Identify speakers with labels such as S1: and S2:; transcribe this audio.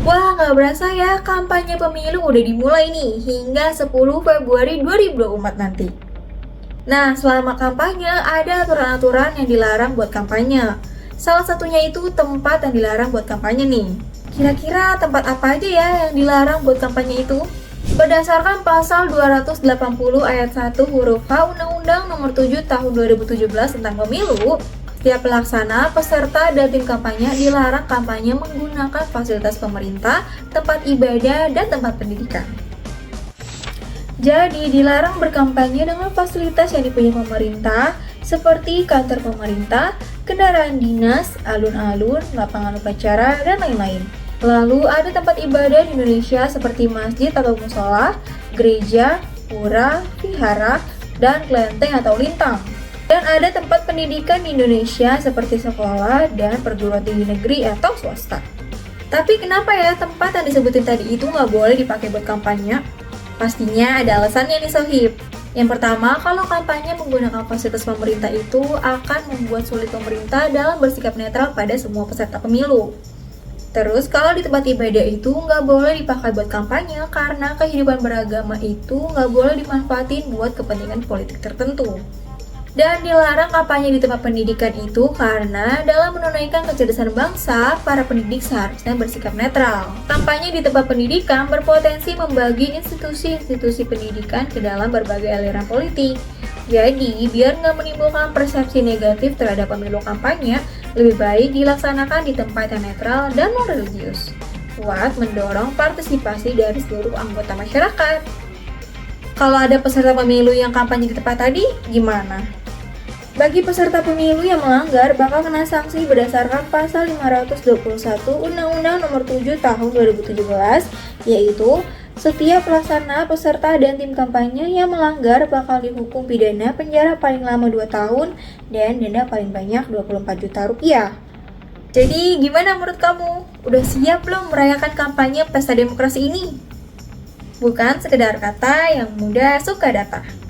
S1: Wah, nggak berasa ya, kampanye pemilu udah dimulai nih, hingga 10 Februari 2024 nanti. Nah, selama kampanye, ada aturan-aturan yang dilarang buat kampanye. Salah satunya itu tempat yang dilarang buat kampanye nih. Kira-kira tempat apa aja ya yang dilarang buat kampanye itu? Berdasarkan pasal 280 ayat 1 huruf H Undang-Undang Nomor 7 Tahun 2017 tentang Pemilu, setiap pelaksana, peserta, dan tim kampanye dilarang kampanye menggunakan fasilitas pemerintah, tempat ibadah, dan tempat pendidikan. Jadi, dilarang berkampanye dengan fasilitas yang dipunyai pemerintah, seperti kantor pemerintah, kendaraan dinas, alun-alun, lapangan upacara, dan lain-lain. Lalu, ada tempat ibadah di Indonesia seperti masjid atau musola, gereja, pura, vihara, dan kelenteng atau lintang. Dan ada tempat pendidikan di Indonesia seperti sekolah dan perguruan tinggi negeri atau swasta. Tapi kenapa ya tempat yang disebutin tadi itu nggak boleh dipakai buat kampanye? Pastinya ada alasannya nih Sohib. Yang pertama, kalau kampanye menggunakan fasilitas pemerintah itu akan membuat sulit pemerintah dalam bersikap netral pada semua peserta pemilu. Terus, kalau di tempat ibadah itu nggak boleh dipakai buat kampanye karena kehidupan beragama itu nggak boleh dimanfaatin buat kepentingan politik tertentu. Dan dilarang kampanye di tempat pendidikan itu karena dalam menunaikan kecerdasan bangsa, para pendidik seharusnya bersikap netral. Kampanye di tempat pendidikan berpotensi membagi institusi-institusi pendidikan ke dalam berbagai aliran politik. Jadi, biar nggak menimbulkan persepsi negatif terhadap pemilu kampanye, lebih baik dilaksanakan di tempat yang netral dan non-religius, buat mendorong partisipasi dari seluruh anggota masyarakat. Kalau ada peserta pemilu yang kampanye di tempat tadi, gimana? Bagi peserta pemilu yang melanggar bakal kena sanksi berdasarkan pasal 521 Undang-Undang Nomor 7 Tahun 2017, yaitu setiap pelaksana, peserta, dan tim kampanye yang melanggar bakal dihukum pidana penjara paling lama 2 tahun dan denda paling banyak 24 juta rupiah. Jadi gimana menurut kamu? Udah siap belum merayakan kampanye pesta demokrasi ini? Bukan sekedar kata yang mudah suka data.